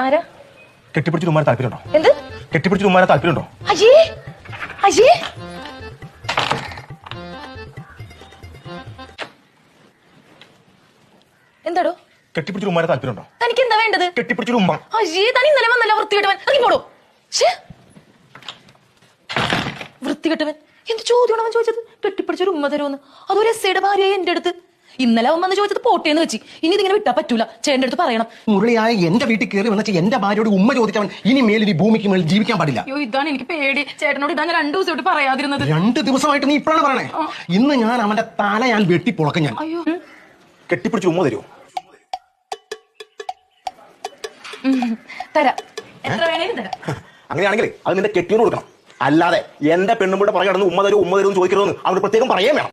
ആരാ? കെട്ടിപ്പിടിച്ച് ഉമ്മാരെ താല്പര്യമുണ്ടോ? എന്ത്? കെട്ടിപ്പിടിച്ച് ഉമ്മാരെ താല്പര്യമുണ്ടോ? അയ്യേ അയ്യേ, എന്താടോ? കെട്ടിപ്പിടിച്ച് ഉമ്മാരെ താല്പര്യമുണ്ടോ? തനിക്ക് എന്താ വേണ്ടത്? കെട്ടിപ്പിടിച്ചൊരു ഉമ്മ. അയ്യേ, തനി ഇന്നലെ വന്നല്ല വൃത്തികെട്ടവൻ. ഇറങ്ങിപ്പോടോ. വൃത്തികെട്ടവൻ എന്ത് ചോദ്യമാണ് അവൻ ചോദിച്ചത്? കെട്ടിപ്പിടിച്ചൊരു ഉമ്മ തരുമെന്ന്. അതൊരു എസ്സയുടെ ഭാര്യയെ എന്റെ അടുത്ത്. ഇന്നലെ അവൻ വന്ന് ചോദിച്ചത് പോട്ടേന്ന് വെച്ച്. ഇനി ഇതിങ്ങനെ വിട്ടാ പറ്റൂല. ചേട്ടന്റെ അടുത്ത് പറയണം. മുരളിയായ എന്റെ വീട്ടിൽ കയറി വന്ന എന്റെ ഭാര്യയോട് ഉമ്മ ചോദിച്ചവൻ ഇനി മേലിൽ ഈ ഭൂമിക്ക് മേളിൽ ജീവിക്കാൻ പാടില്ല. അയ്യോ, ഇതാണ് എനിക്ക് പേടി. ചേട്ടനോട് ഇതാണ് 2 ദിവസമായിട്ട് പറയാതിരുന്നത്. 2 ദിവസമായിട്ട് നീ ഇപ്പോഴാണ് പറയണേ? ഇന്ന് ഞാൻ അവന്റെ തല ഞാൻ വെട്ടി പൊളക്കും ഞാൻ. അയ്യോ, കെട്ടിപ്പിടിച്ച് ഉമ്മ തരുമോ? തരാം. എത്ര വേണേലും തരാം. അങ്ങനെയാണെങ്കിൽ അത് നിന്റെ കെട്ടിയോട് കൊടുക്കണം. അല്ലാതെ എന്റെ പെണ്ണുമ്പൂടെ പറയാൻ ഉമ്മ തരും എന്ന് ചോദിക്കരുതെന്ന് അവര് പ്രത്യേകം പറയാൻ വേണം.